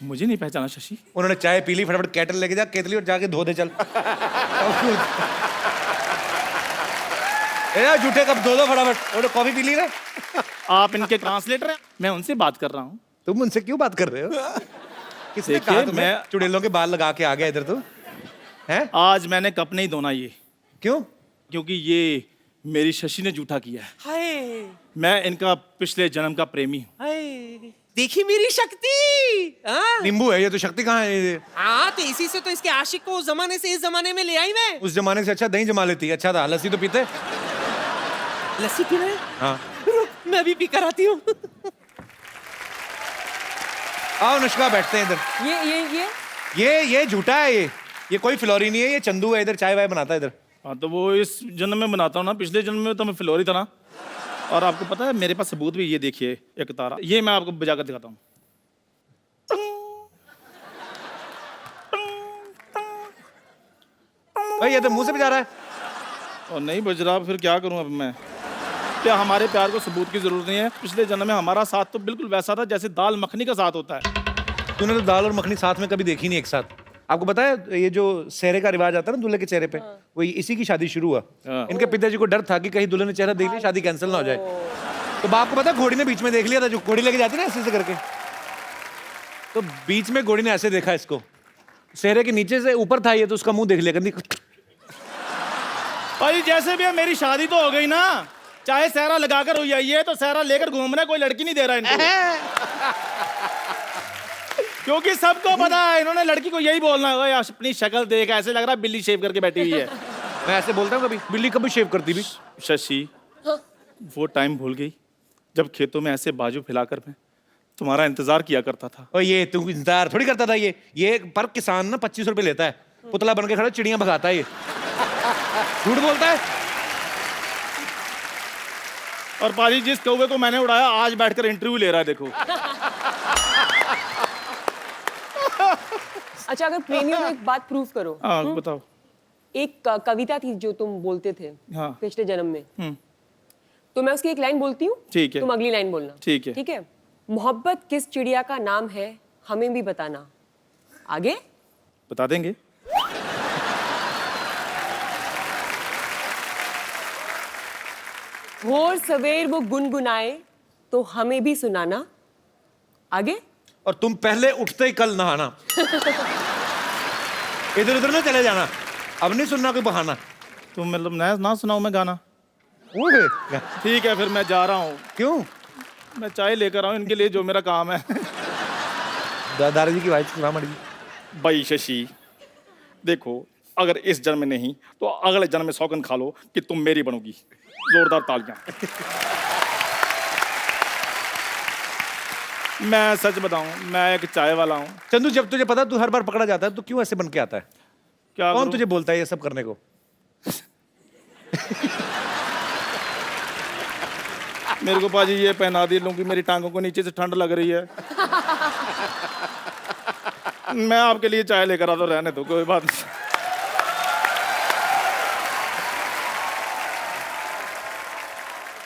मुझे नहीं पहचाना शशि? उन्होंने चाय पी ली, फटाफट केटल लेके जा, केतली और जाके धो दे चल। ए झूठे कब धो दो फटाफट, और कॉफी पी ली ना। आप इनके ट्रांसलेटर हैं? मैं उनसे बात कर रहा हूँ। तुम उनसे क्यों बात कर रहे हो? किसने देखिए, कहा तुम्हें मैं चुड़ैलों के बाल लगा के आ गया इधर? तू हैं? आज मैंने कप नहीं धोना ये, क्यों? क्योंकि ये मेरी शशि ने जूठा किया है। हाय मैं इनका पिछले जन्म का प्रेमी हूँ। हाय, देखी मेरी शक्ति। हाँ? नींबू है ये तो, शक्ति कहाँ है ये? हाँ, तो इसी से तो इसके आशिक को उस जमाने से इस जमाने में ले आई मैं। उस जमाने से अच्छा दही जमा लेती। अच्छा था, लस्सी तो पीते। लस्सी पी रहे हैं? हाँ रुक, मैं भी पी कर आती हूँ। आओ अनुष्का, बैठते हैं इधर। ये झूठा है ये कोई फिलौरी नहीं है, ये चंदू है इधर, चाय वाय बनाता है इधर। हाँ तो वो इस जन्म में बनाता हूँ ना, पिछले जन्म में तो मैं फिलौरी था ना। और आपको पता है मेरे पास सबूत भी, ये देखिए एक तारा, ये मैं आपको बजा कर दिखाता हूँ। भाई ये तो मुंह से बजा रहा है। और नहीं बज रहा, फिर क्या करूँ अब मैं? क्या हमारे प्यार को सबूत की जरूरत नहीं है? पिछले जन्म में हमारा साथ तो बिल्कुल वैसा था जैसे दाल मखनी का साथ होता है। तूने तो दाल और मखनी साथ में कभी देखी नहीं एक साथ। आपको पता है ये जो सेहरे का रिवाज आता है ना दूल्हे के चेहरे पे, वो इसी की शादी शुरू हुआ। इनके पिताजी को डर था कि कहीं दूल्हे ने चेहरा देख लिया, शादी कैंसिल ना हो जाए। तो बाप को पता है घोड़ी ने बीच में देख लिया था, जो घोड़ी लेके जाती ना ऐसे करके, तो बीच में घोड़ी ने ऐसे देखा इसको, सेहरे के नीचे से ऊपर था ये, तो उसका मुंह देख लिया। गंदी भाई जैसे भी है, मेरी शादी तो हो गई ना, चाहे सहरा लगाकर हुई है, ये तो सहरा लेकर घूम रहा है, कोई लड़की नहीं दे रहा इनको। क्योंकि सबको पता है इन्होंने लड़की को यही बोलना है, अपनी शक्ल देख ऐसे लग रहा है बिल्ली शेव करके बैठी हुई है। मैं ऐसे बोलता हूँ कभी, बिल्ली कभी शेव करती भी? शशि, वो टाइम भूल गई जब खेतों में ऐसे बाजू फैलाकर मैं तुम्हारा इंतजार किया करता था। और ये तू इंतजार थोड़ी करता था। ये पर किसान ना 25 रुपए लेता है, पुतला बन के खड़ा चिड़ियां भगाता है ये। झूठ बोलता है। और पाजी जिस कौवे को मैंने उड़ाया आज बैठकर इंटरव्यू ले रहा है, देखो। अच्छा, अगर प्रेमी हो तो एक बात प्रूव करो। हाँ बताओ। एक कविता थी जो तुम बोलते थे हाँ। पिछले जन्म में। तो मैं उसकी एक लाइन बोलती हूँ, ठीक है। तुम अगली लाइन बोलना। ठीक है। ठीक है। मोहब्बत किस चिड़िया का नाम है, हमें भी बताना। आगे बता देंगे। भोर सवेर वो गुनगुनाए तो हमें भी सुनाना। आगे और तुम पहले उठते ही कल नहाना। इधर उधर ना चले जाना, अब नहीं सुनना कोई बहाना। तुम मतलब ना सुनाओ मैं गाना? ओए, ठीक है फिर मैं जा रहा हूँ। क्यों? मैं चाय लेकर आऊँ इनके लिए, जो मेरा काम है। दादाजी की वाइफ सुना मड़ी। भाई शशि देखो, अगर इस जन्म में नहीं तो अगले जन्म में सौगंध खा लो कि तुम मेरी बनोगी। जोरदार तालियां। मैं सच बताऊं, मैं एक चाय वाला हूं। चंदू, जब तुझे पता तू हर बार पकड़ा जाता है, तो क्यों ऐसे बन के आता है? क्या कौन करूं? तुझे बोलता है ये सब करने को? मेरे को पाजी ये पहना दी लूं कि मेरी टांगों को नीचे से ठंड लग रही है। मैं आपके लिए चाय लेकर आता, रहने दो, कोई बात नहीं।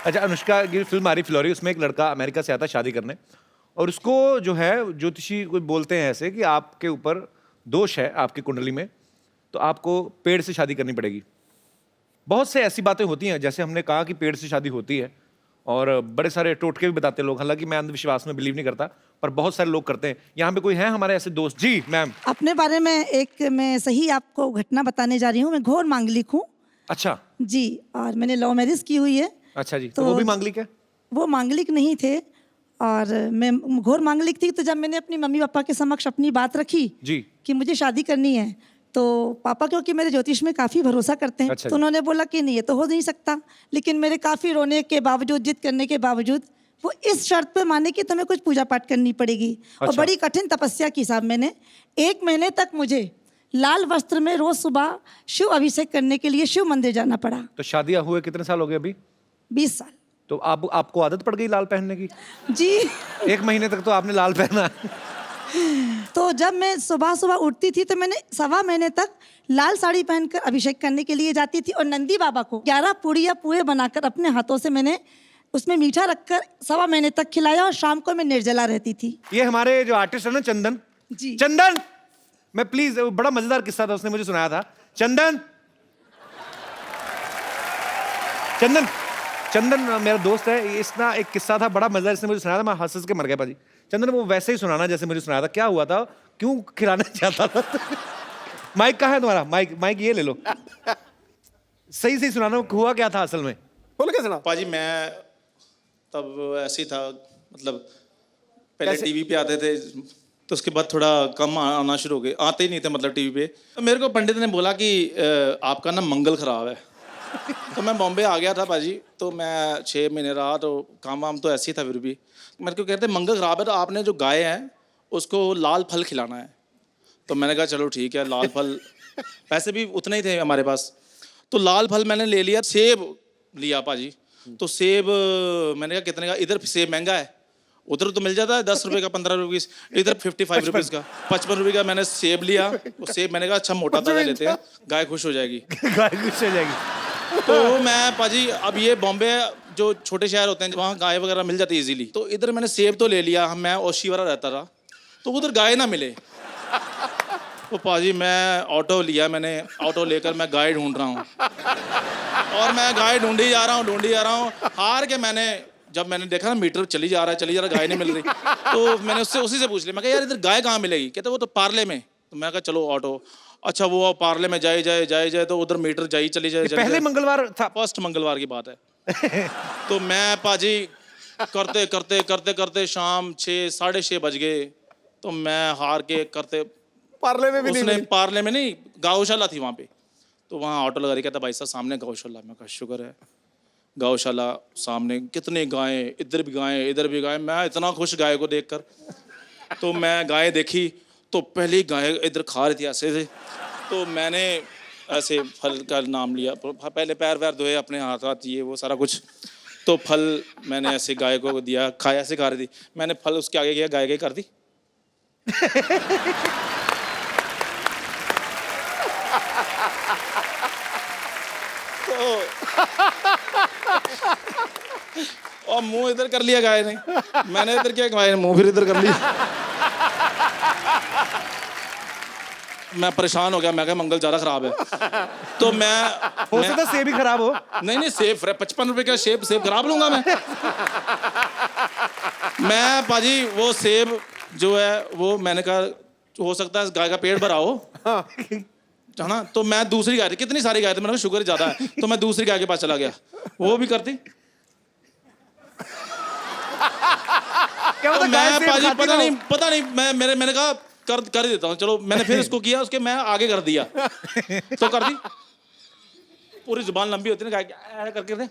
अच्छा, अनुष्का की फिल्म आ रही फिलौरी, उसमें एक लड़का अमेरिका से आता है शादी करने, और उसको जो है ज्योतिषी कोई बोलते हैं ऐसे कि आपके ऊपर दोष है आपकी कुंडली में, तो आपको पेड़ से शादी करनी पड़ेगी। बहुत से ऐसी बातें होती हैं, जैसे हमने कहा कि पेड़ से शादी होती है, और बड़े सारे टोटके भी बताते हैं लोग। हालांकि मैं अंधविश्वास में बिलीव नहीं करता, पर बहुत सारे लोग करते हैं। यहाँ पे कोई है हमारे ऐसे दोस्त? जी मैम। अपने बारे में एक मैं सही आपको घटना बताने जा रही हूँ। मैं घोर मांगलिक हूँ। अच्छा जी, और मैंने लव मैरिज की हुई है। अच्छा जी, तो वो भी मांगलिक है? वो मांगलिक नहीं थे, और मैं घोर मांगलिक थी। तो जब मैंने अपनी मम्मी पापा के समक्ष अपनी बात रखी जी कि मुझे शादी करनी है, तो पापा क्योंकि मेरे ज्योतिष में काफ़ी भरोसा करते हैं, अच्छा तो उन्होंने बोला कि नहीं, ये तो हो नहीं सकता। लेकिन मेरे काफ़ी रोने के बावजूद, जिद करने के बावजूद, वो इस शर्त पे माने कि तुम्हें कुछ पूजा पाठ करनी पड़ेगी। और अच्छा। बड़ी कठिन तपस्या की साहब मैंने। 1 महीने तक मुझे लाल वस्त्र में रोज सुबह शिव अभिषेक करने के लिए शिव मंदिर जाना पड़ा। तो शादियां हुए कितने साल हो गए अभी? 20 साल। तो आपको आदत पड़ गई लाल पहनने की? जी। 1 महीने तक तो आपने लाल पहना। तो जब मैं सुबह सुबह उठती थी तो मैंने 1.25 महीने तक लाल साड़ी पहनकर अभिषेक करने के लिए जाती थी, और नंदी बाबा को 11 पूड़ियाँ पुए बनाकर अपने हाथों से मैंने उसमें मीठा रखकर 1.25 महीने तक खिलाया, और शाम को मैं निर्जला रहती थी। ये हमारे जो आर्टिस्ट है ना चंदन, जी। चंदन, मैं प्लीज, बड़ा मजेदार किस्सा था, उसने मुझे सुनाया था। चंदन, चंदन, चंदन मेरा दोस्त है, इसना एक किस्सा था बड़ा मजेदार, इसने मुझे सुनाया था, मैं हंस हंस के मर गया पाजी। चंदन, वो वैसे ही सुनाना जैसे मुझे सुनाया था। क्या हुआ था, क्यों खिलाना चाहता था? माइक कहाँ है तुम्हारा? माइक, माइक ये ले लो। सही सही सुनाना, हुआ क्या था असल में? बोलो कैसे ना। पाजी मैं तब ऐसे ही था, मतलब पहले कैसे? टीवी पे आते थे, तो उसके बाद थोड़ा कम आना शुरू हो गए, आते ही नहीं थे मतलब टीवी पे। तो मेरे को पंडित ने बोला कि आपका ना मंगल खराब है। तो मैं बॉम्बे आ गया था पाजी, तो मैं 6 महीने रहा, तो काम वाम तो ऐसे ही था फिर भी। मेरे को कहते मंगल खराब है, तो आपने जो गाय है उसको लाल फल खिलाना है। तो मैंने कहा चलो ठीक है, लाल फल, पैसे भी उतने ही थे हमारे पास, तो लाल फल मैंने ले लिया। सेब लिया पाजी, तो सेब मैंने कहा कितने का, इधर सेब महंगा है, उधर तो मिल जाता है 10 रुपए का, 15 रुपये, इधर 55 रुपीज़ का, 55 रुपये का मैंने सेब लिया। वो सेब मैंने कहा अच्छा मोटा ताजा लेते हैं, गाय खुश हो जाएगी। गाय खुश हो जाएगी। तो मैं पाजी, अब ये बॉम्बे जो छोटे शहर होते हैं वहाँ गाय वगैरह मिल जाती है इजीली, तो इधर मैंने सेब तो ले लिया, मैं ओशीवारा रहता था, तो उधर गाय ना मिले। तो पाजी मैं ऑटो लिया, मैंने ऑटो लेकर मैं गाय ढूंढ रहा हूँ, और मैं गाय ढूंढी जा रहा हूँ, हार के मैंने, जब मैंने देखा ना मीटर चली जा रहा है, गाय नहीं मिल रही, तो मैंने उससे उसी से पूछ लिया, मैं कहा यार इधर गाय कहाँ मिलेगी? कहते वो तो पार्ले में। तो मैं कहा चलो ऑटो, अच्छा वो पार्ले में जाए तो उधर मीटर चली जाए। पहले मंगलवार था, फर्स्ट मंगलवार की बात है। तो मैं पाजी करते शाम 6-6:30 बज गए, तो मैं हार के करते, पार्ले में भी नहीं उसने मिली। पार्ले में नहीं, गौशाला थी वहाँ पे, तो वहाँ ऑटो लगा रही, कहता भाई साहब सामने गौशाला। मैं कहा शुक्र है, गौशाला सामने, कितने गायें, इधर भी गाय, मैं इतना खुश गाय को देखकर। तो मैं गाय देखी, तो पहली गाय इधर खा रही थी ऐसे से, तो मैंने ऐसे फल का नाम लिया, पहले पैर वैर धोए अपने हाथ ये वो सारा कुछ, तो फल मैंने ऐसे गाय को दिया, खाया, ऐसे खा रही थी, मैंने फल उसके आगे किया, गाय के कर दी। और मुंह इधर कर लिया गाय ने, मैंने इधर किया, गाय ने मुंह फिर इधर कर लिया। मैं परेशान हो गया, मैं कहा मंगल ज़्यादा खराब है। तो हो सकता सेब ही खराब हो। नहीं सेब 55 रुपए का सेब खराब लूंगा मैं पाजी वो सेब जो है वो मैंने कहा हो सकता है गाय का पेट भरा हो, है ना। तो मैं दूसरी गाय थी, कितनी सारी गाय थी, मैंने कहा शुगर ज़्यादा है, तो मैं दूसरी गाय के पास चला गया, वो भी करती। क्या तो पता गाय मैं सेब पाजी खाती ना हो। पता नहीं मैंने कहा कर ही देता हूँ, चलो मैंने फिर इसको किया, उसके मैं आगे कर दिया, तो कर दी। पूरी जुबान लंबी होती है ना गाय की, ऐसे करके दे।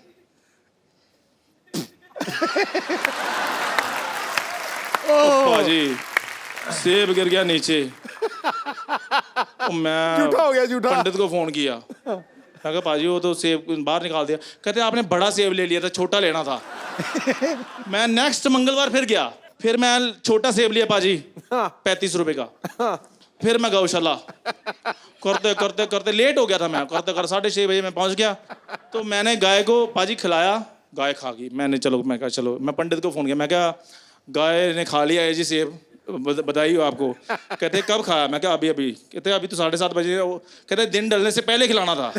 पाजी सेब गिर गया नीचे। मैं झूठा हो गया, झूठा। पंडित को फोन किया, मैं कहा पाजी वो तो सेब बाहर निकाल दिया। कहते आपने बड़ा सेब ले लिया था, छोटा लेना था। मैं नेक्स्ट मंगलवार फिर गया, फिर मैं छोटा सेब लिया पाजी 35 रुपए का। फिर मैं गौशाला करते लेट हो गया था, मैं करते 6:30 बजे मैं पहुंच गया। तो मैंने गाय को पाजी खिलाया, गाय खा गई। मैं कहा चलो, मैं पंडित को फोन किया, मैं कहा गाय ने खा लिया है जी सेब, बधाई हो आपको। कहते कब खाया? मैं कहा अभी। कहते अभी तो 7:30 बजे। कहते दिन ढलने से पहले खिलाना था।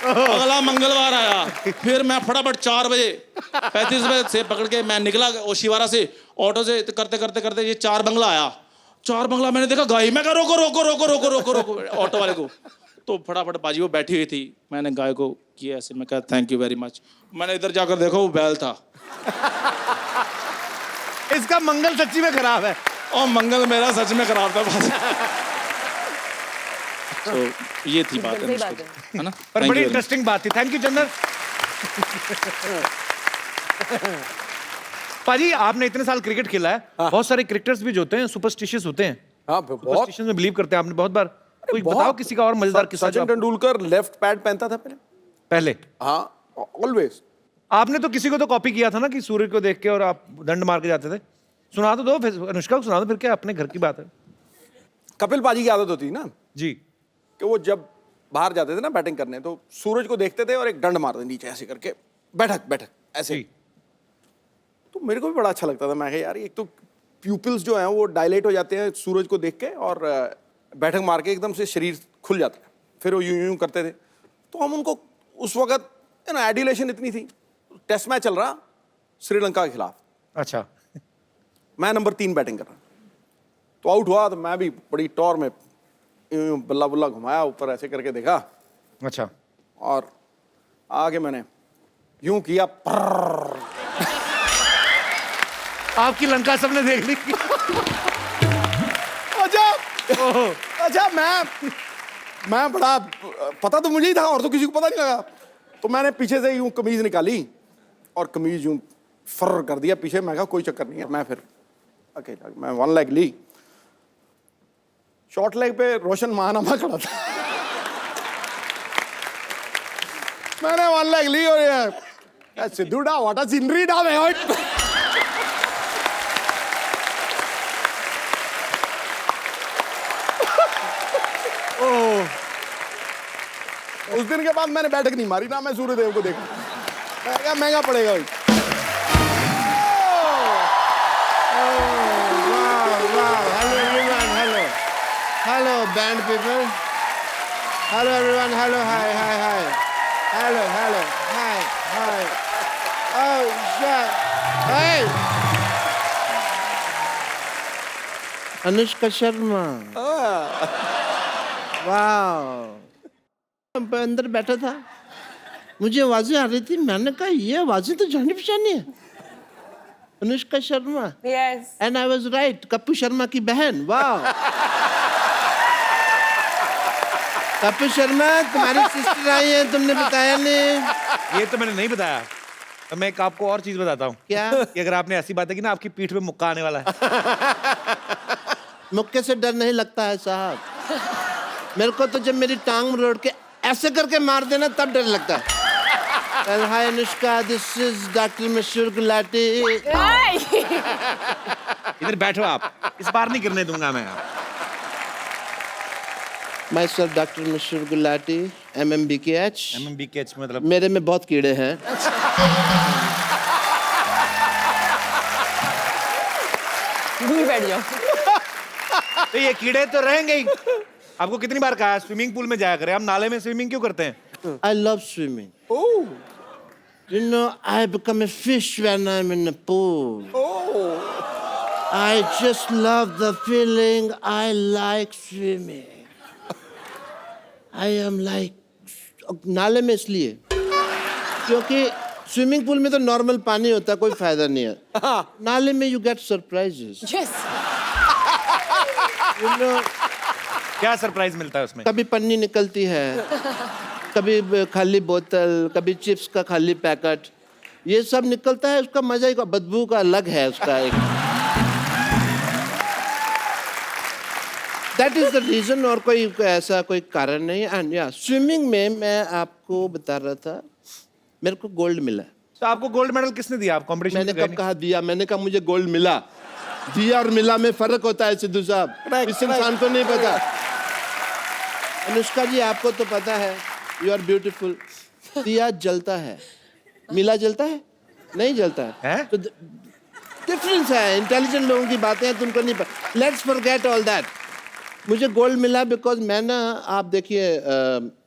अगला मंगलवार आया, फिर मैं फटाफट 4 बजे 35 बजे से पकड़ के मैं निकला ओशीवारा से, ऑटो से करते ये 4 बंगला आया। 4 बंगला मैंने देखा गाय, मैं कहा रोको ऑटो वाले को। तो फटाफट बाजी वो बैठी हुई थी, मैंने गाय को किया ऐसे, मैं कहा थैंक यू वेरी मच। मैंने इधर जाकर देखा वो बैल था। इसका मंगल सच्ची में खराब है। और मंगल मेरा सच में खराब था बाजी। तो ये थी बात, सही बात है ना। पर Thank बड़ी you very much. इंटरेस्टिंग बात थी। थैंक यू चंदन। पाजी आपने इतने साल क्रिकेट खेला है, बहुत सारे क्रिकेटर्स भी जो होते हैं सुपरस्टिशियस होते हैं, हाँ बहुत। सुपरस्टिशन में बिलीव करते हैं। आपने बहुत बार कोई बहुत। बताओ किसी का और मजेदार किस्सा जो सचिन आप- तेंदुलकर लेफ्ट पैड पहनता था पहले। हाँ ऑलवेज। आपने तो किसी को तो कॉपी किया था ना कि सूर्य को देख के और आप दंड मार के जाते थे। सुना तो दो फिर, अनुष्का को सुना दो फिर, क्या अपने घर की बात है। कपिल पाजी की आदत होती है ना जी। कि वो जब बाहर जाते थे ना बैटिंग करने, तो सूरज को देखते थे और एक डंड मारते नीचे ऐसे करके, बैठक ऐसे। जी। तो मेरे को भी बड़ा अच्छा लगता था। मैं कहा यार एक तो प्यूपिल्स जो हैं वो डायलेट हो जाते हैं सूरज को देख के, और बैठक मार के एकदम से शरीर खुल जाता है, फिर वो यूं यूं करते थे। तो हम उनको उस वक्त एडिलेशन इतनी थी। टेस्ट मैच चल रहा श्रीलंका के खिलाफ, अच्छा। मैं नंबर 3 बैटिंग कर रहा, तो आउट हुआ तो मैं भी बड़ी टॉर में यूं यूं बल्ला बुल्ला घुमाया, ऊपर ऐसे करके देखा, अच्छा। और आगे मैंने यूं किया, पर्र। आपकी लंका सबने देख ली। अच्छा मैं बड़ा, पता तो मुझे ही था और तो किसी को पता नहीं लगा। तो मैंने पीछे से यूं कमीज निकाली और कमीज यूं फर कर दिया पीछे। मैं कहा कोई चक्कर नहीं है, मैं फिर अकेला, मैं 1 लेग ली। शॉर्ट लेग पे रोशन महानामा खड़ा था। मैंने 1 लेग ली और ये सिद्धू डा वाटा सिंदरी डा में उस दिन के बाद मैंने बैठक नहीं मारी ना, मैं सूर्यदेव को देखा। मैं क्या महंगा पड़ेगा भाई। Hello, band people. Hello, everyone. Hello, hi, hi, hi. Hello, hi, hi. Oh, shit. Hey! Anushka Sharma. वाह। अंदर बैठा था, मुझे आवाजें आ रही थी। मैंने कहा ये आवाजें तो जानी पहचानी है, Anushka Sharma. Yes. And I was right, Kappu Sharma की बहन। वाह। कप्पू शर्मा तुम्हारी सिस्टर आई है, तुमने बताया नहीं। ये तो मैंने नहीं बताया। तो मैं एक आपको और चीज बताता हूँ। क्या? कि अगर आपने ऐसी बातें की ना, आपकी पीठ पे मुक्का आने वाला है। मुक्के से डर नहीं लगता है साहब। मेरे को तो जब मेरी टांग मरोड़ के ऐसे करके मार देना तब डर लगता है। Well, hi Anushka, this is Dr. Mashur Gulati. इधर बैठो आप, इस बार नहीं गिरने दूंगा मैं। Myself Dr. Mashur Gulati, MMBKH. MMBKH मतलब मेरे में बहुत कीड़े हैं। दूर बैठ जाओ। तो ये कीड़े तो रहेंगे ही। आपको कितनी बार कहा स्विमिंग पूल में जाया करें, हम नाले में स्विमिंग क्यों करते हैं? I love swimming. Oh. You know, I become a fish when I'm in the pool. Oh. I just love the feeling. I like swimming. I am like नाले में इसलिए क्योंकि स्विमिंग पूल में तो नॉर्मल पानी होता है, कोई फायदा नहीं है। नाले में you get surprises. Yes. You know, क्या सरप्राइज मिलता है उसमें? कभी पन्नी निकलती है, कभी खाली बोतल, कभी चिप्स का खाली पैकेट, ये सब निकलता है। उसका मजा एक बदबू का अलग है उसका एक। दैट इज द रीजन, और कोई ऐसा कोई कारण नहीं। एंड या स्विमिंग में मैं आपको बता रहा था, मेरे को गोल्ड मिला। तो आपको गोल्ड मेडल किसने दिया? आप कंपटीशन मैंने कब कहा दिया? मैंने कहा मुझे गोल्ड मिला। दिया और मिला में फर्क होता है सिद्धू साहब, इस इंसान को नहीं पता। अनुष्का जी आपको तो पता है, यू आर ब्यूटीफुल। दिया जलता है, मिला जलता है? नहीं जलता है। तो डिफरेंस है। इंटेलिजेंट लोगों की बातें हैं, तुमको नहीं पता। Let's forget all that. मुझे गोल्ड मिला बिकॉज मैं ना, आप देखिए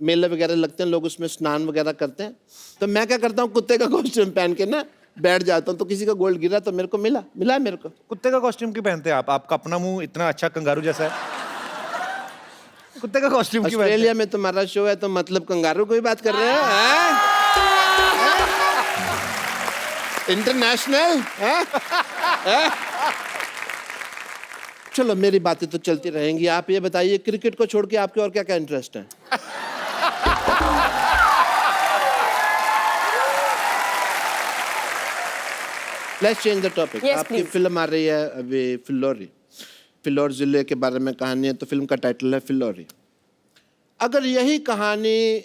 मेले वगैरह लगते हैं, लोग उसमें स्नान वगैरह करते हैं, तो मैं क्या करता हूँ, कुत्ते का कॉस्ट्यूम पहन के ना बैठ जाता हूँ। तो किसी का गोल्ड गिरा तो मेरे को मिला है मेरे को। कुत्ते का कॉस्ट्यूम क्यों पहनते हैं आप? आपका अपना मुंह इतना अच्छा कंगारू जैसा है, कुत्ते का कॉस्ट्यूम क्यों? ऑस्ट्रेलिया में तुम्हारा शो है तो मतलब कंगारू को ही बात कर रहे हो? इंटरनेशनल। चलो मेरी बातें तो चलती रहेंगी। आप ये बताइए, क्रिकेट को छोड़ के आपके और क्या क्या इंटरेस्ट है? Let's change the topic. Yes, आपकी please. फिल्म आ रही है अभी, फिल्लौरी। फिल्लौर जिले के बारे में कहानी है, तो फिल्म का टाइटल है फिल्लौरी। अगर यही कहानी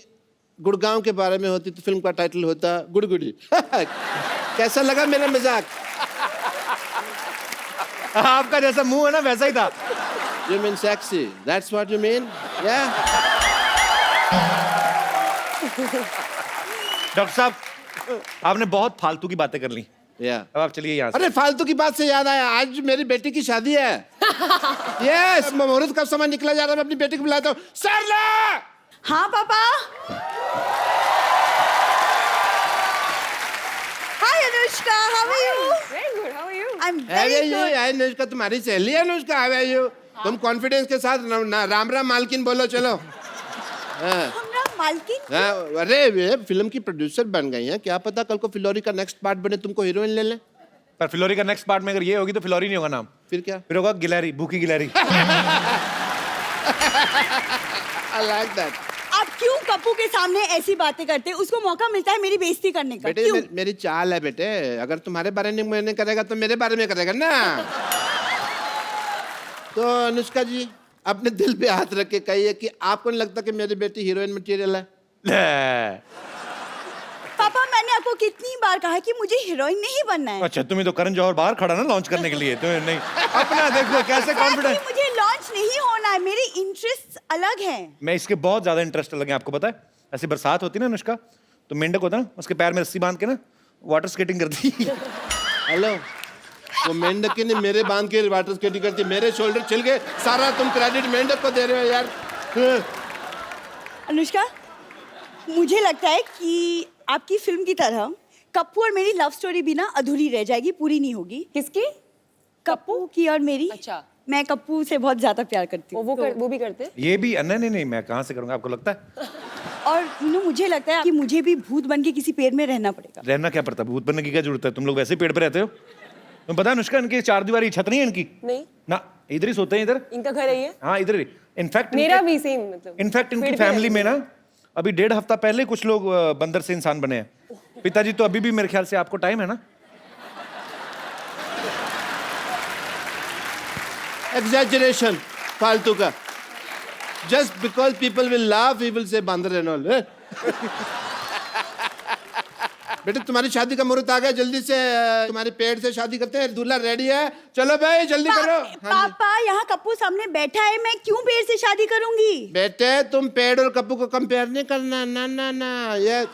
गुड़गांव के बारे में होती तो फिल्म का टाइटल होता गुड़गुड़ी। कैसा लगा मेरा मजाक? आपका जैसा मुंह है ना वैसा ही था। You mean sexy? That's what you mean? Yeah. Doctor साहब, आपने बहुत फालतू की बातें कर ली। या अब आप चलिए यहाँ से। अरे फालतू की बात से याद आया, आज मेरी बेटी की शादी है। यस, मुहूर्त का समय निकला जा रहा है, मैं अपनी बेटी को बुलाता हूँ। सरला! हाँ पापा। Hi Anushka, how are you? Very good. How are you? I am How are very you? Good. Hi Anushka, तुम्हारी सहेली है अनुष्का। How are you? तुम कॉन्फिडेंस के साथ राम राम मालकिन बोलो, चलो। हाँ। हमरा मालकिन। हाँ, अरे ये फिल्म की प्रोड्यूसर बन गई हैं, क्या पता कल को फिलोरी का नेक्स्ट पार्ट बने, तुमको हीरोइन ले लें। पर फिलोरी का नेक्स्ट पार्ट में अगर ये होगी तो फिलोरी नहीं होगा नाम, फिर क्या? फिर होगा गिलहरी, भूखी गिलहरी। I like that. आप क्यों कप्पू के सामने ऐसी बातें करते हैं? उसको मौका मिलता है मेरी बेइज्जती करने का। बेटे क्यों? मेरी चाल है बेटे, अगर तुम्हारे बारे में मैंने करेगा तो मेरे बारे में करेगा ना। तो अनुष्का जी, अपने दिल पे हाथ रख के कहिए कि आपको नहीं लगता कि मेरी बेटी हीरोइन मटेरियल है? पापा मैंने आपको कितनी बार कहा है कि मुझे हीरोइन नहीं बनना है। अच्छा, तुम्हें तो करण जौहर बाहर खड़ा ना लॉन्च करने के लिए, तुम्हें नहीं। अपना देखो कैसे कॉन्फिडेंस। मुझे लॉन्च नहीं होना है, मेरी इंटरेस्ट अलग है। मैं इसके बहुत ज्यादा इंटरेस्ट लगे, आपको पता है। ऐसी बरसात होती ना अनुष्का, तो मेंढक होता ना, उसके पैर में रस्सी बांध के ना वाटर स्केटिंग करती। हेलो, वो मेंढक ने मेरे बांध के वाटर स्केटिंग करती, मेरे शोल्डर छिल गए, सारा तुम क्रेडिट मेंढक को दे रहे हो यार। अनुष्का, मुझे लगता है कि आपकी फिल्म की तरह कप्पू और मेरी लव स्टोरी भी ना अधूरी रह जाएगी, पूरी नहीं होगी। किसकी? कप्पू की और मेरी। अच्छा। मैं कप्पू से बहुत ज्यादा प्यार करती हूँ। वो भी करते हैं? ये भी नहीं, मैं कहाँ से करूंगा, आपको लगता है? और मुझे लगता है कि मुझे भी भूत बन के किसी पेड़ में रहना पड़ेगा। रहना क्या पड़ता है, भूत बनने की क्या जरूरत है? तुम लोग वैसे ही पेड़ पे रहते हो। तुम्हें पता है अनुष्का, इनकी 4 दीवारी छत नहीं है इनकी नहीं। ना, इधर ही सोते हैं इधर। इनका घर है ये? हाँ इधर ही। इनफैक्ट मेरा भी सेम, मतलब इनफैक्ट इनकी पेड़ पे फैमिली में रहते ना अभी 1.5 हफ्ता पहले कुछ लोग बंदर से इंसान बने हैं। पिताजी तो अभी भी मेरे ख्याल से, आपको टाइम है ना? एग्जैजरेशन फालतू का। Just because people will laugh, he will say बंदर एंड ऑल। बेटे तुम्हारी शादी का मुहूर्त आ गया, जल्दी से तुम्हारे पेड़ से शादी करते हैं, दूल्हा रेडी है, चलो भाई जल्दी करो। हाँ जी। पापा यहाँ कप्पू सामने बैठा है, मैं क्यों पेड़ से शादी करूंगी? बेटे तुम पेड़ और कप्पू को कंपेयर नहीं करना, ना ना ना। ये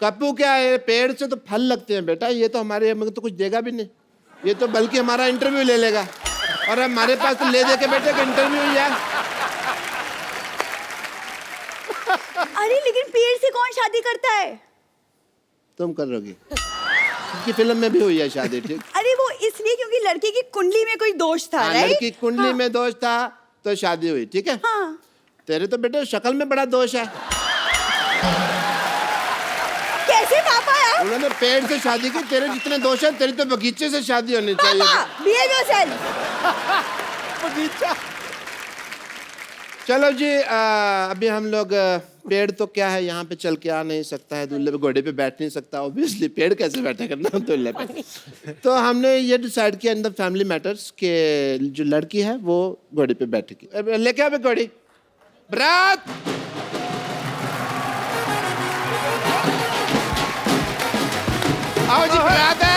कप्पू क्या है, पेड़ से तो फल लगते हैं बेटा, ये तो हमारे हमें तो कुछ देगा भी नहीं, ये तो बल्कि हमारा इंटरव्यू ले लेगा, और हमारे पास तो ले दे के बेटे का इंटरव्यू ही है। अरे लेकिन पेड़ से कौन शादी करता है? तुम करोगी, उनकी फिल्म में भी हुई है शादी, ठीक? अरे वो इसलिए क्योंकि लड़के की कुंडली में कोई दोष था, हाँ, राइट? लड़की कुंडली में दोष था तो शादी हुई, ठीक है? हाँ। तेरे तो बेटे शक्ल में बड़ा दोष है। कैसे पापा यार? उन्होंने पेड़ से शादी की, तेरे जितने दोष है, तेरी तो बगीचे से शादी होनी चाहिए। पापा, behave yourself। बगीचा। चलो जी, अभी हम लोग पेड़ तो क्या है, यहाँ पे चल के आ नहीं सकता है, दूल्हे पे घोड़े पे बैठ नहीं सकता, ऑब्वियसली पेड़ कैसे बैठेगा ना दूल्हे पे। तो हमने ये डिसाइड किया इन द फैमिली मैटर्स कि जो लड़की है वो घोड़े पे बैठेगी। लेके आओ घोड़ी, बरात। आओ जी, बरात है।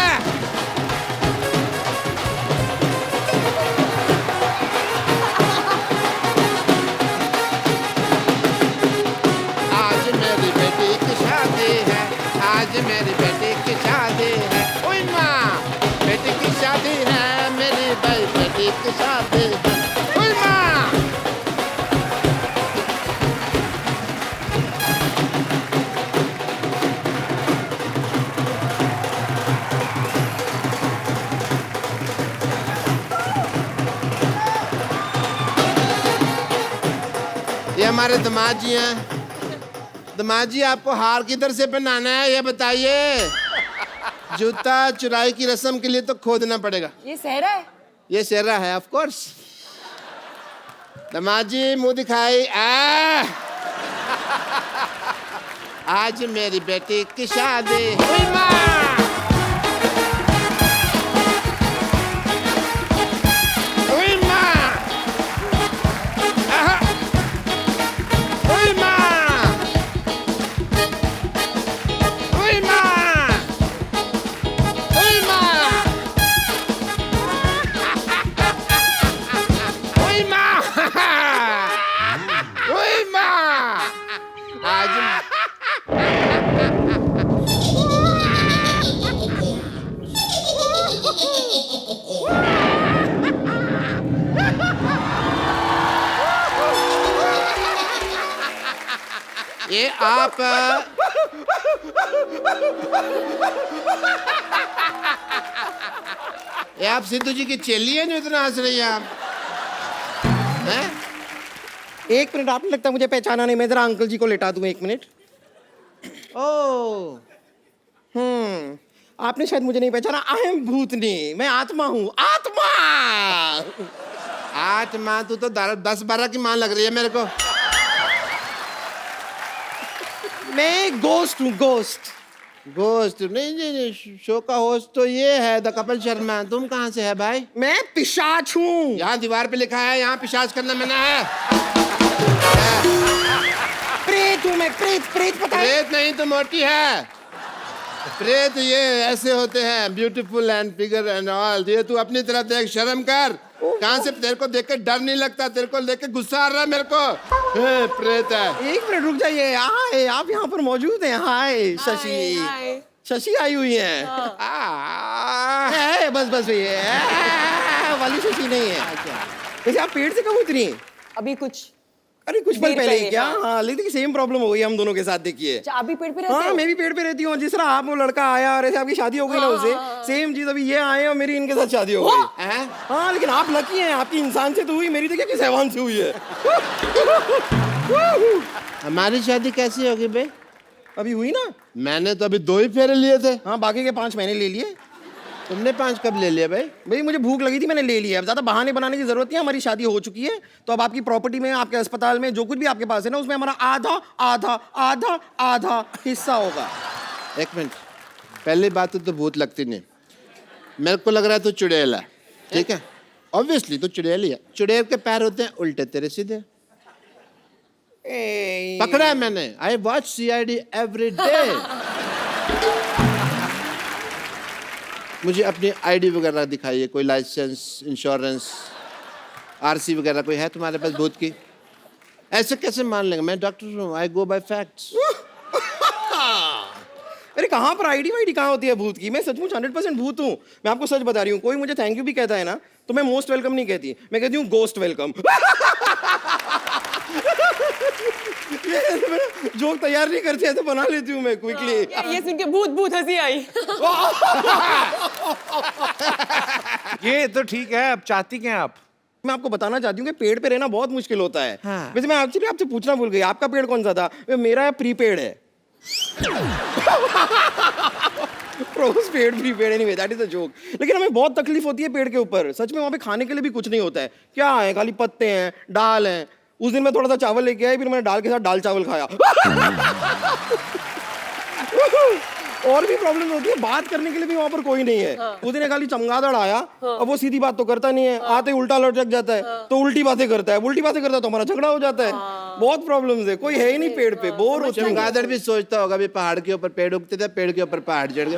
आज मेरी बेटी की शादी है, आज मेरी बेटी की शादी है। ओए माँ, बेटी की शादी है, मेरी भाई बेटी की शादी है। ओए माँ। ये हमारे दामाद जी हैं। दामाद जी, आपको हार किधर से पहनाना है ये बताइए। जूता चुराई की रस्म के लिए तो खोदना पड़ेगा। ये सहरा है? ये सेहरा है, ऑफ कोर्स। दामाद जी मुंह दिखाई। आज मेरी बेटी की शादी हुई माँ। हुई माँ। आहा। हुई माँ। हुई माँ। हुई माँ। हुई माँ। हुई माँ। आज ये आप ये आप सिद्धू जी की चेली है जो इतना हंस रही है आप? हैं? एक मिनट, आपने लगता है मुझे पहचाना नहीं। मैं जरा अंकल जी को लेटा दूं, 1 मिनट। ओ आपने शायद मुझे नहीं पहचाना। आई एम भूतनी, मैं आत्मा हूँ। आत्मा। आत्मा, तू तो 10-12 की मां लग रही है मेरे को। मैं गोस्ट हूँ, गोस्ट। गोस्ट नहीं नहीं नहीं, शो का होस्ट तो ये है द कपिल शर्मा। तुम कहाँ से है भाई? मैं पिशाच हूँ। यहाँ दीवार पे लिखा है यहाँ पिशाच करना मना है। प्रेत हूँ मैं, प्रेत। प्रेत पता है? प्रेत नहीं तो मोटी है। प्रेत ये ऐसे होते हैं, beautiful and figure and all. ये तू अपनी तरफ देख, शर्म कर। कहाँ से तेरे को देख के डर नहीं लगता? तेरे को देख के गुस्सा आ रहा है मेरे को। प्रेत है। 1 मिनट रुक जाइए। हाय, आप यहाँ पर मौजूद हैं? हाय शशि। हाय। शशि आई हुई है। बस बस ये वाली शशि नहीं है। वैसे आप पेड़ से कब उतरी? अभी कुछ अरे कुछ पल देर पहले पहले, क्या? हाँ। हाँ, लेकिन सेम प्रॉब्लम हो गई हम दोनों के साथ। देखिए, अच्छा, आप भी पेड़ पे रहते हाँ हो? मैं भी पेड़ पे रहती हूँ। जिस तरह आप वो लड़का आया और ऐसे आपकी शादी हो गई ना उसे, सेम चीज अभी ये आए और मेरी इनके साथ शादी हो गई। हैं? हाँ, लेकिन आप लकी हैं, आपकी इंसान से तो हुई, मेरी तो क्या किस हैवान से हुई है। हमारी शादी कैसी होगी बे? अभी हुई ना। मैंने तो अभी 2 ही फेरे लिए थे। हाँ, बाकी के 5 मैंने ले लिए। तुमने 5 कब ले लिया भाई? भाई मुझे भूख लगी थी, मैंने ले लिया। अब ज्यादा बहाने बनाने की जरूरत नहीं है, हमारी शादी हो चुकी है। तो अब आपकी प्रॉपर्टी में, आपके अस्पताल में जो कुछ भी आपके पास है ना, उसमें हमारा आधा आधा आधा आधा हिस्सा होगा। 1 मिनट, पहली बात तो भूत लगती नहीं। मेरे को लग रहा है तू चुड़ैल है। ठीक है, ऑब्वियसली तो चुड़ैल ही है। चुड़ैल के पैर होते हैं उल्टे, तेरे सीधे। पकड़ा है मैंने। I watch CID every day. मुझे अपनी ID वगैरह दिखाइए, कोई लाइसेंस, इंश्योरेंस, RC वगैरह कोई है तुम्हारे पास भूत की? ऐसे कैसे मान लेंगे? मैं डॉक्टर हूँ, आई गो बाय फैक्ट्स। अरे कहाँ पर ID वाईडी कहाँ होती है भूत की? मैं सचमुच 100% भूत हूँ। मैं आपको सच बता रही हूँ। कोई मुझे थैंक यू भी कहता है ना, तो मैं मोस्ट वेलकम नहीं कहती, मैं कहती हूँ गोस्ट वेलकम। जोक तैयार नहीं करते हैं तो बना लेती हूँ मैं क्विकली। ये सुन के भूत भूत हंसी आई। ये तो ठीक है, अब चाहती क्या हैं आप? मैं आपको बताना चाहती हूँ कि पेड़ पे रहना बहुत मुश्किल होता है। हाँ। वैसे मैं एक्चुअली आपसे पूछना भूल गई, आपका पेड़ कौन सा था? मेरा प्रीपेड है। Post paid prepaid anyway, that is a joke. लेकिन हमें बहुत तकलीफ होती है पेड़ के ऊपर। सच में वहाँ पे खाने के लिए भी कुछ नहीं होता है। क्या है? खाली पत्ते हैं, दाल है। उस दिन मैं थोड़ा सा चावल लेके आई, फिर मैंने दाल के साथ दाल चावल खाया। और भी प्रॉब्लम होती है, बात करने के लिए भी वहाँ पर कोई नहीं है। उस दिन खाली चमगादड़ आया, अब वो सीधी बात तो करता नहीं है, आते उल्टा लटक जाता है, तो उल्टी बातें करता है, उल्टी बातें करता है तो हमारा झगड़ा हो जाता है। बहुत प्रॉब्लम्स है, कोई है ही नहीं पेड़ पे, बोर हो चुके। चमगादड़ भी सोचता होगा भी पहाड़ के ऊपर पेड़ उगते थे, पेड़ के ऊपर पहाड़ चढ़ गए।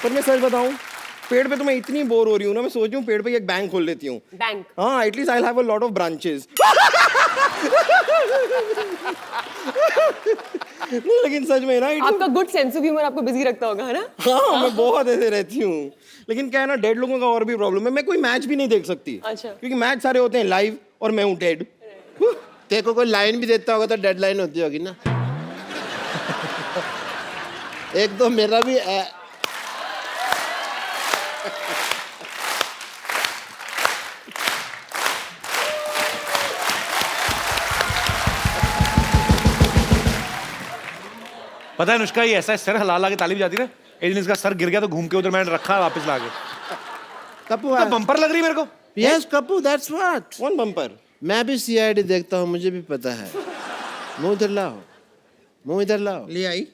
पर मैं सच बताऊं, पेड़ पे तो मैं इतनी बोर हो रही हूँ ना, मैं सोच रही हूँ पेड़ पे एक बैंक खोल लेती हूँ। बैंक? हाँ, at least I have a lot of branches. लेकिन सच में ना, आपका गुड सेंस ऑफ ह्यूमर आपको बिजी रखता होगा, है ना? हाँ, मैं बहुत ऐसे रहती हूँ। लेकिन क्या है ना, डेड लोगों का और भी प्रॉब्लम है, मैं कोई मैच भी नहीं देख सकती। अच्छा। क्योंकि मैच सारे होते हैं लाइव और मैं हूँ डेड। तेरे को कोई लाइन भी देता होगा तो डेडलाइन होती होगी ना। एक दो मेरा भी पता है अनुष्का, ये ऐसा है, सर हला के ताली बजाती ना, एक दिन इसका सर गिर गया तो घूम के उधर मैंने रखा वापस लाके। कपूर तो बम्पर लग रही है मेरे को। Yes Kapoor, that's what. कौन बम्पर? मैं भी CID देखता हूँ, मुझे भी पता है। मुंह इधर लाओ, मुंह इधर लाओ। ले आई।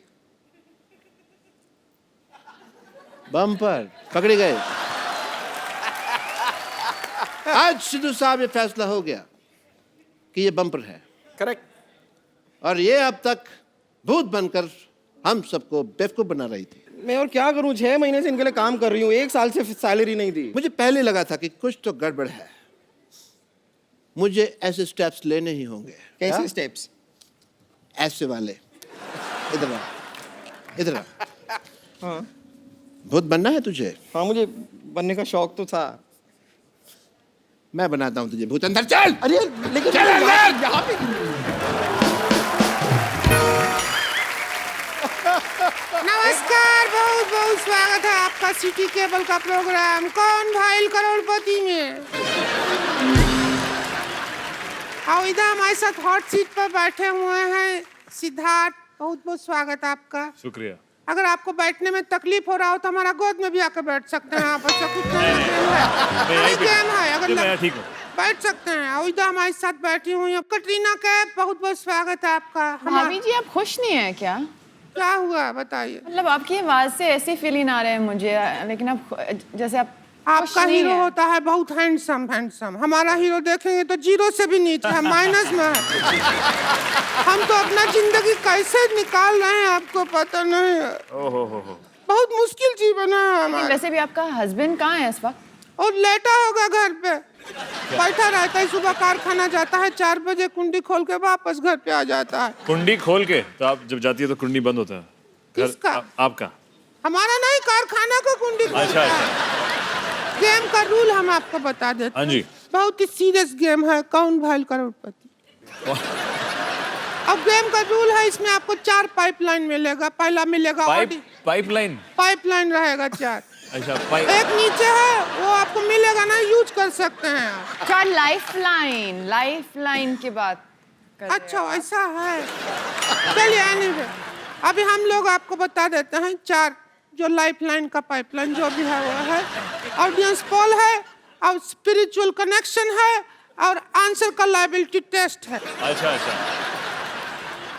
बम्पर पकड़े गए। आज सिद्धू साहब ये फैसला हो गया कि ये बम्पर है। करेक्ट। और ये अब तक भूत बनकर हम सबको बेवकूफ बना रही थी। मैं और क्या करूं, 6 महीने से इनके लिए काम कर रही हूँ, 1 साल से सैलरी नहीं दी। मुझे पहले लगा था कि कुछ तो गड़बड़ है, मुझे ऐसे स्टेप्स लेने ही होंगे। कैसे स्टेप्स? ऐसे वाले। इधर आ, इधर आ। हाँ। भूत बनना है तुझे? हाँ मुझे बनने का शौक तो था। मैं बनाता हूँ तुझे भूत। अंदर चल। अरे लेकिन चल अंदर। यहाँ पे नमस्कार, बहुत बहुत स्वागत है आपका सिटी केबल का प्रोग्राम कौन भाई करोड़पति में। और इधर हमारे साथ हॉट सीट पर बैठे हुए हैं सिद्धार्थ, बहुत बहुत स्वागत है आपका। शुक्रिया। अगर आपको बैठने में तकलीफ हो रहा हो तो हमारा गोद में भी आकर बैठ सकते हैं आप। ऐसा कुछ नहीं है, गेम है, अगर ठीक हूँ। बैठ सकते हैं। और इधर हमारे साथ बैठी हुई है कटरीना कैफ, बहुत बहुत स्वागत है आपका। भाभी जी, आप खुश नहीं है क्या? क्या हुआ बताइए। मतलब आपकी आवाज से ऐसे फीलिंग आ रहे हैं मुझे, लेकिन आप जैसे आप खुश आपका नहीं हीरो हैं। होता है बहुत हैंडसम। हमारा हीरो देखेंगे तो जीरो से भी नीचे है, माइनस में है। हम तो अपना जिंदगी कैसे निकाल रहे हैं आपको पता नहीं है। बहुत मुश्किल जीवन है लेकिन हमारा। वैसे भी आपका हस्बैंड कहाँ है इस वक्त? और लेटा होगा घर पे, बैठा रहता है। सुबह कारखाना जाता है 4 बजे, कुंडी खोल के वापस घर पे आ जाता है। कुंडी खोल के? तो आप जब जाती है तो कुंडी बंद होता है? किसका? आपका। हमारा नहीं, कारखाना का कुंडी खोलता अच्छा है। गेम का रूल हम आपको बता देते हाँ जी। बहुत ही सीरियस गेम है कौन भाई करोड़पति। अब गेम का रूल है, इसमें आपको 4 पाइपलाइन मिलेगा। पहला मिलेगा पाइपलाइन। पाइपलाइन रहेगा 4। अच्छा एक नीचे है, वो आपको मिलेगा ना, यूज कर सकते हैं आप। क्या लाइफ लाइन की बात कर रहे हैं? अच्छा ऐसा है, चलिए anyway, अभी हम लोग आपको बता देते हैं 4 जो लाइफलाइन का पाइपलाइन जो भी है वो है। ऑडियंस पोल है और स्पिरिचुअल कनेक्शन है और आंसर का लायबिलिटी टेस्ट है। अच्छा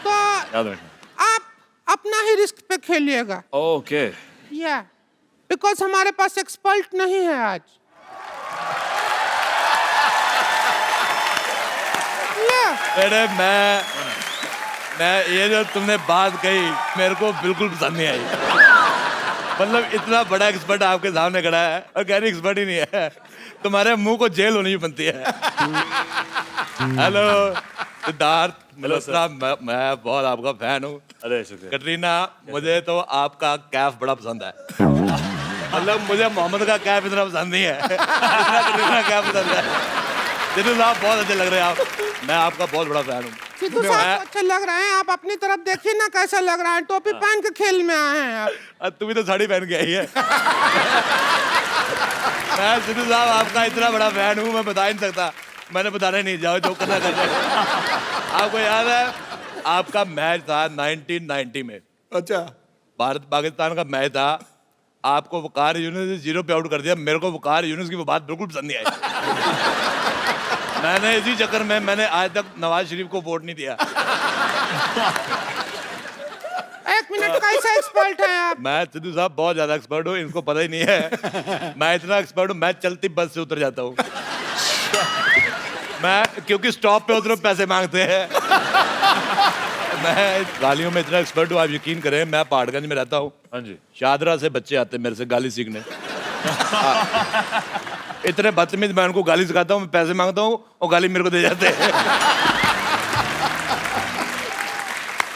तो याद रखना। आप अपना ही रिस्क पे खेलिएगा। ओके। या बिकॉज हमारे पास एक्सपर्ट नहीं है आज। अरे मैं ये जो तुमने बात कही मेरे को बिल्कुल पसंद नहीं आई। मतलब इतना बड़ा एक्सपर्ट आपके सामने खड़ा है और कह रही एक्सपर्ट ही नहीं है। तुम्हारे मुंह को जेल होनी बनती है। हेलो सिद्धार्थ, मैं बहुत आपका फैन हूँ। अरे शुक्रिया। कटरीना, मुझे तो आपका कैफ बड़ा पसंद है। मतलब मुझे मोहम्मद का कैफ इतना पसंद नहीं है जितना कटरीना कैफ पसंद है। सिद्धू साहब बहुत अच्छे लग रहे हैं आप। मैं आपका बहुत बड़ा फैन हूँ। सिद्धू साहब अच्छे लग रहे हैं, आप अपनी तरफ देखिए ना कैसा लग रहा है। टोपी पहन के खेल में आए हैं आप। तुम भी तो साड़ी पहन के आई है। मैं सिद्धू साहब आपका इतना बड़ा फैन हूँ, मैं बता ही नहीं सकता। मैंने बताना ही नहीं, जाओ जो करना कर रहे। आपको याद है आपका मैच था 1990 में? अच्छा, भारत पाकिस्तान का मैच था। आपको वकार यूनुस ने 0 पे आउट कर दिया। मेरे को वकार यूनुस की वो बात बिल्कुल पसंद नहीं आई। मैंने इसी चक्कर में मैंने आज तक नवाज शरीफ को वोट नहीं दिया। 1 मिनट, कैसा एक्सपर्ट है आप? मैं सिद्धू साहब बहुत ज्यादा एक्सपर्ट हूँ, इनको पता ही नहीं है। मैं इतना एक्सपर्ट हूँ, मैं चलती बस से उतर जाता हूँ। मैं क्योंकि स्टॉप पे उतरो पैसे मांगते हैं। मैं गालियों में इतना एक्सपर्ट हूँ, आप यकीन करें। मैं पहाड़गंज में रहता हूँ। हाँ जी। शादरा से बच्चे आते हैं मेरे से गाली सीखने। इतने बदतमीज, मैं उनको गाली सिखाता हूँ, मैं पैसे मांगता हूँ और गाली मेरे को दे जाते हैं।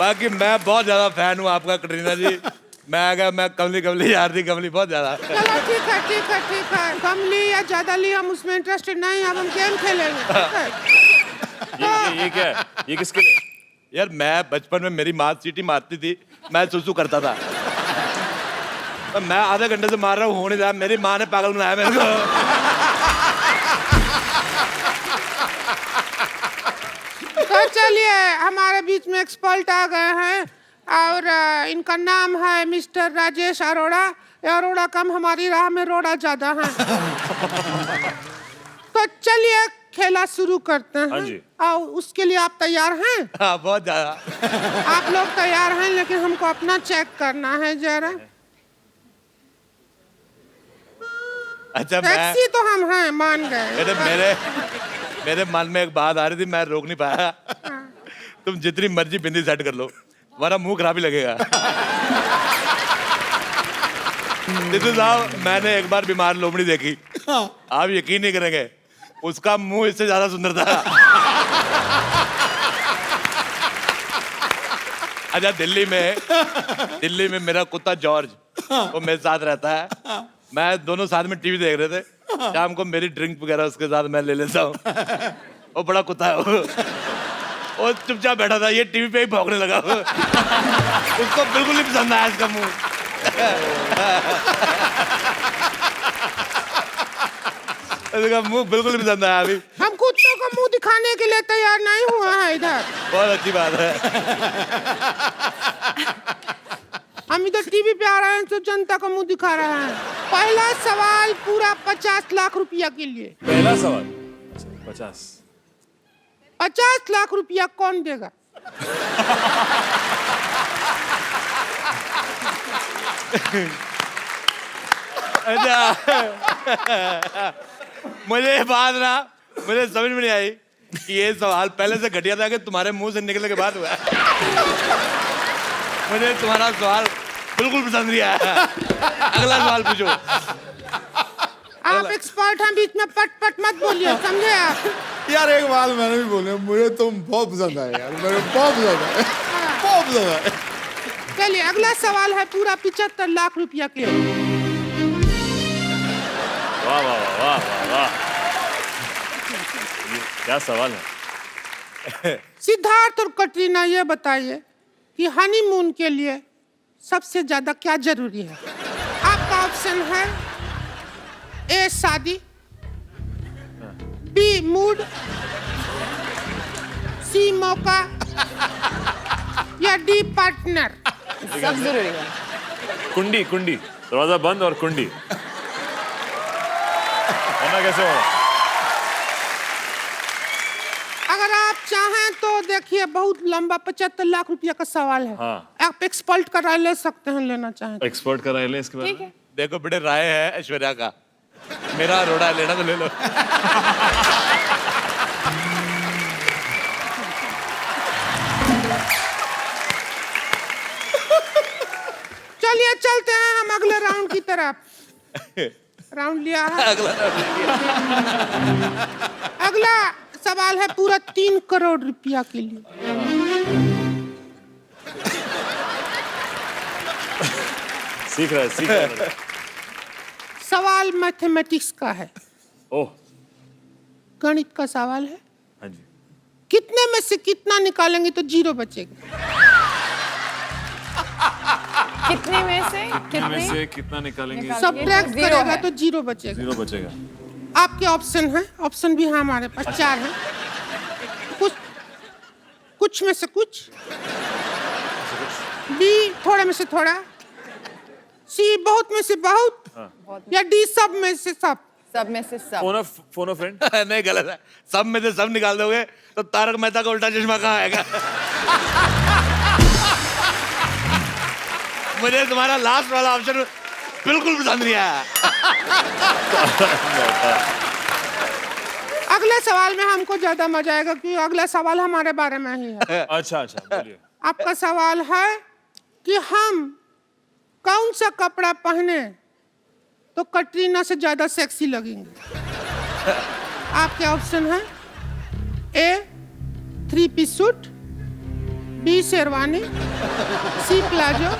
बाकी मैं बहुत ज्यादा फैन हूँ आपका कटरीना जी। मैं कमली यार थी, कमली बहुत ज्यादा। चलो ठीक है। कम ली या ज्यादा ली हम उसमें इंटरेस्टेड नहीं, अब हम गेम खेलेंगे। ठीक है? ये क्या है? ये किसके लिए? यार मैं बचपन में मेरी माँ सीटी मारती थी, मैं सुसु करता था। तो मैं आधे घंटे से मार रहा हूँ, होने जा। मेरी माँ ने पागल बनाया मेरे को। तो चलिए, हमारे बीच में एक्सपर्ट आ गए हैं और इनका नाम है मिस्टर राजेश अरोड़ा। अरोड़ा कम, हमारी राह में रोड़ा ज्यादा है। तो चलिए खेला शुरू करते हैं। हाँ जी। और उसके लिए आप तैयार हैं? हाँ, बहुत ज्यादा। आप लोग तैयार हैं, लेकिन हमको अपना चेक करना है जरा। अच्छा, टैक्सी तो हम हैं, मान गए। मेरे मन में एक बात आ रही थी, मैं रोक नहीं पाया। तुम जितनी मर्जी बिंदी सेट कर लो, हमारा मुंह खराब ही लगेगा। सिद्धू साहब, मैंने एक बार बीमार लोमड़ी देखी। आप यकीन नहीं करेंगे, उसका मुंह इससे ज्यादा सुंदर था। अच्छा, दिल्ली में मेरा कुत्ता जॉर्ज, वो मेरे साथ रहता है, मैं दोनों साथ में टीवी देख रहे थे, शाम को मेरी ड्रिंक वगैरह उसके साथ मैं ले लेता हूँ। वो बड़ा कुत्ता है वो चुपचाप बैठा था, ये टीवी पे ही भौंकने लगा। उसको बिल्कुल नहीं पसंद आया इसका मुंह। इसका मुंह बिल्कुल नहीं पसंद आया अभी। हम कुत्तों को मुंह दिखाने के लिए तैयार नहीं हुआ है इधर। बहुत अच्छी बात है। हम इधर टीवी पे आ रहे हैं तो जनता को मुंह दिखा रहे हैं। पहला सवाल पूरा 50 लाख रुपया के लिए। पहला सवाल 50 लाख रुपया कौन देगा? मुझे बात ना मुझे समझ में नहीं आई कि ये सवाल पहले से घटिया था कि तुम्हारे मुंह से निकलने के बाद हुआ है। मुझे तुम्हारा सवाल बिल्कुल पसंद नहीं आया। अगला सवाल पूछो। आप एक्सपर्ट हैं, बीच में पट पट मत बोलिए, समझे आप? यार एक बात मैंने भी बोली, मुझे तुम बहुत पसंद आए यार, मेरे बहुत पसंद आए, बहुत पसंद आए। चलिए अगला सवाल है पूरा 75 लाख रुपया के। वाह वाह वाह वाह वाह, क्या सवाल है। सिद्धार्थ और कटरीना ये बताइए कि हनीमून के लिए सबसे ज्यादा क्या जरूरी है? आपका ऑप्शन है ए शादी, बी मूड, सी मौका या डी पार्टनर। सब जरूरी है। कुंडी कुंडी, दरवाजा बंद और कुंडी, वरना कैसे होगा? अगर आप चाहें तो देखिए बहुत लंबा 75 लाख रुपया का सवाल है। हाँ। आप एक्सपर्ट का राय ले सकते हैं, लेना चाहें तो। एक्सपर्ट का राय ले इसके बारे ठीक में। है। देखो बेटे, राय है ऐश्वर्या का, मेरा रोड़ा लेना तो ले लो। चलिए चलते हैं हम अगले राउंड की तरफ। राउंड लिया है। अगला सवाल है पूरा 3 करोड़ रुपया के लिए। सीख रहा है। सवाल मैथमेटिक्स का है, ओह गणित का सवाल है। हाँ जी। कितने में से कितना निकालेंगे तो 0 बचेगा? कितने में से कितना निकालेंगे? सब्ट्रैक्ट जीरो करेगा है। तो 0 बचेगा। 0 बचेगा। आपके ऑप्शन है, ऑप्शन भी है हमारे पास, 4 है। कुछ में से कुछ, बी थोड़े में से थोड़ा, सी बहुत में से बहुत, या डी सब में से सब। सब में से सब। Phone of friend. नहीं, गलत है। सब में से सब निकाल दोगे तो तारक मेहता का उल्टा चश्मा कहाँ आएगा? मुझे तुम्हारा लास्ट वाला ऑप्शन बिल्कुल पसंद नहीं आया। अगले सवाल में हमको ज्यादा मजा आएगा क्योंकि अगला सवाल हमारे बारे में ही है। अच्छा बोलिए। आपका सवाल है कि हम कौन सा कपड़ा पहने तो कटरीना से ज्यादा सेक्सी लगेंगे? आपके ऑप्शन है ए 3 पीस सूट, बी शेरवानी, सी प्लाजो।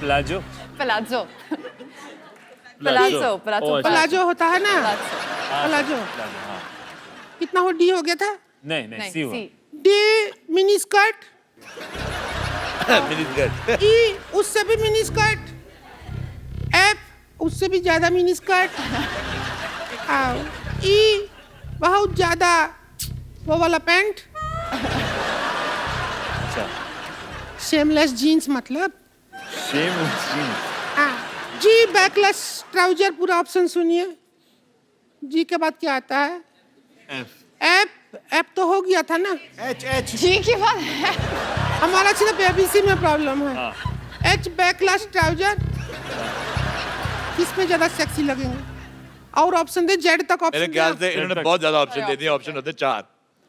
प्लाजो। प्लाजो होता है ना, प्लाजो। कितना हो, डी हो गया था? नहीं सी हुआ। D mini skirt, mini skirt. E उससे भी मिनी स्कर्ट, एफ उससे भी ज्यादा मिनी स्कर्ट, ई बहुत ज्यादा वो वाला पैंट, अच्छा शेमलेस जीन्स मतलब, जी बैकलेस ट्राउजर। पूरा ऑप्शन सुनिए। जी के बाद क्या आता है? एफ तो हो गया था ना। एच जी की बात है। हमारा सिर्फ एबीसी में प्रॉब्लम है। एच बैकलेस ट्राउजर, किसमें ज्यादा सेक्सी लगेंगे? और ऑप्शन दे, जेड तक ऑप्शन। मेरे ख्याल से इन्होंने बहुत ज्यादा ऑप्शन दे दिए। ऑप्शन होते 4,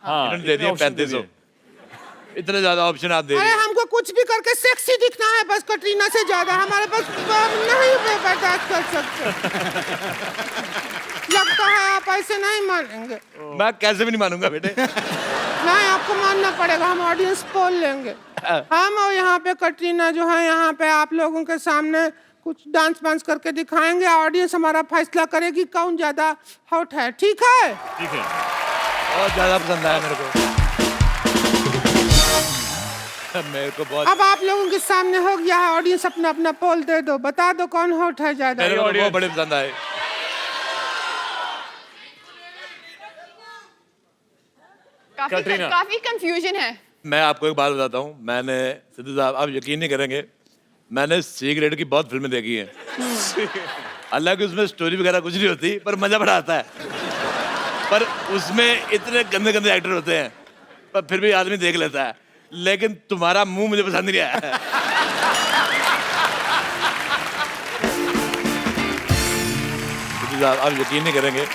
इन्होंने दे दिए 3500। इतने ज्यादा ऑप्शन आप दे अरे दिए। हमको कुछ भी करके सेक्सी दिखना है बस, कटरीना से ज्यादा हमारे पास नहीं बर्दाश्त कर सकते। लगता है आप ऐसे नहीं मानेंगे। मैं कैसे भी नहीं मानूंगा बेटे। नहीं, आपको मानना पड़ेगा। हम ऑडियंस पोल लेंगे। हम और यहाँ पे कटरीना जो है, यहाँ पे आप लोगों के सामने कुछ डांस वांस करके दिखाएंगे, ऑडियंस हमारा फैसला करेगी कौन ज्यादा हॉट है, ठीक है? ठीक है। बहुत ज्यादा पसंद आया मेरे को। मेरे को बहुत, अब आप लोगों के सामने हो गया है, ऑडियंस अपना अपना पोल दे दो, बता दो कौन हॉट है ज्यादा। मेरे को बहुत बड़े पसंद आए। कटरीना। काफी कंफ्यूजन है। मैं आपको एक बात बताता हूँ, मैंने सिद्धू साहब आप यकीन नहीं करेंगे, मैंने सी ग्रेड की बहुत फिल्में देखी हैं। हालांकि उसमें स्टोरी वगैरह कुछ नहीं होती, पर मजा बड़ा आता है। पर उसमें इतने गंदे गंदे एक्टर होते हैं, पर फिर भी आदमी देख लेता है। लेकिन तुम्हारा मुंह मुझे पसंद नहीं आया। सिद्धू साहब आप यकीन नहीं करेंगे,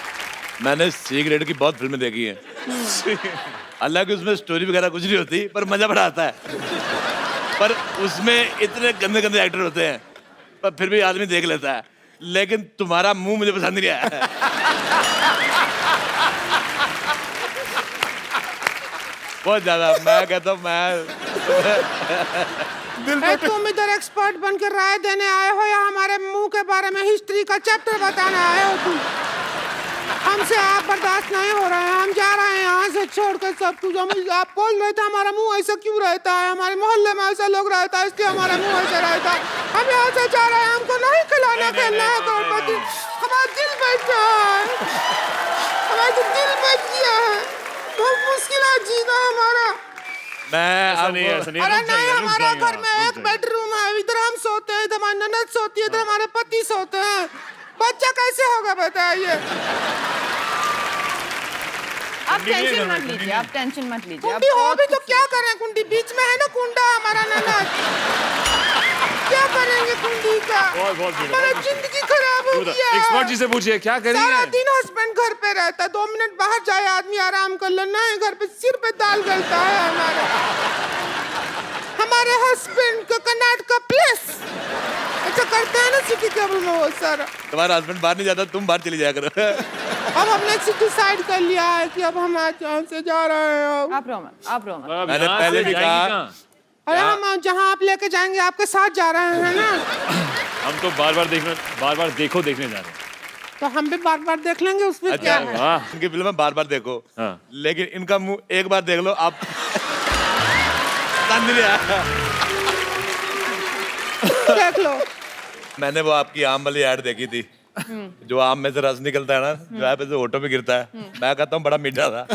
मैंने सी ग्रेड की बहुत फिल्में देखी हैं। हालांकि उसमें स्टोरी वगैरह कुछ नहीं होती, पर मजा बड़ा आता है। पर उसमें इतने गंदे गंदे एक्टर होते हैं, पर फिर भी आदमी देख लेता है। लेकिन तुम्हारा मुंह मुझे पसंद नहीं आया। बहुत ज्यादा। मैं कहता हूँ तुम इधर एक्सपर्ट बन के राय देने आए हो या हमारे मुंह के बारे में हिस्ट्री का चैप्टर बताने आए हो तुम? हमसे आप बर्दाश्त नहीं हो रहे हैं, हम जा रहे हैं यहाँ से छोड़कर सब कुछ। हम आप बोल रहे थे हमारा मुंह ऐसा क्यों रहता है, हमारे मोहल्ले में ऐसा लोग रहता है इसलिए हमारा मुंह ऐसा रहता है। हम यहाँ से जा रहे हैं, हमको नहीं खिलाना खेलना है करोड़पति। हमारा दिल बैठ गया है, हमारा तो दिल बैठ गया है, बहुत मुश्किल है जीना हमारा। ऐसा नहीं, अरे नहीं, हमारा घर में एक बेडरूम है, इधर हम सोते हैं, इधर हमारी ननद सोती है, इधर हमारे पति सोते हैं। बच्चा कैसे होगा बताइए? आप टेंशन मत लीजिए, आप टेंशन मत लीजिए। कुंडी हो भी तो क्या करें, कुंडी बीच में है ना कुंडा हमारा ननद, क्या करेंगे कुंडी का? बहुत हमारा जिंदगी खराब हो गया। एक्सपर्ट जी से पूछिए क्या करेंगे। सारा दिन हस्बैंड घर पे रहता है, 2 मिनट बाहर जाए आदमी आराम कर लेना है, घर पे सिर पे दाल गलता है हमारे हस्बैंड को कर्नाटका प्लेस अच्छा करते हैं ना सिटी केबल में वो सारा। तुम्हारा हस्बैंड बाहर नहीं जाता, तुम बाहर चली जाया करो। अब हमने डिसाइड कर लिया है कि अब हम आज यहाँ से जा रहे हैं। आप रोमन। मैंने पहले भी कहा, अरे हम जहाँ आप लेके जाएंगे आपके साथ जा रहे हैं ना। हम तो बार बार देखो देखने जा रहे हैं। तो हम भी बार बार देख लेंगे, उसमें क्या है? इनकी फिल्म बार बार देखो, लेकिन इनका मुंह एक बार देख लो आप। देख लो। मैंने वो आपकी आम वाली ऐड देखी थी, जो आम में से रस निकलता है ना, जो है पे से होठों पे गिरता है। मैं कहता हूँ बड़ा मीठा था।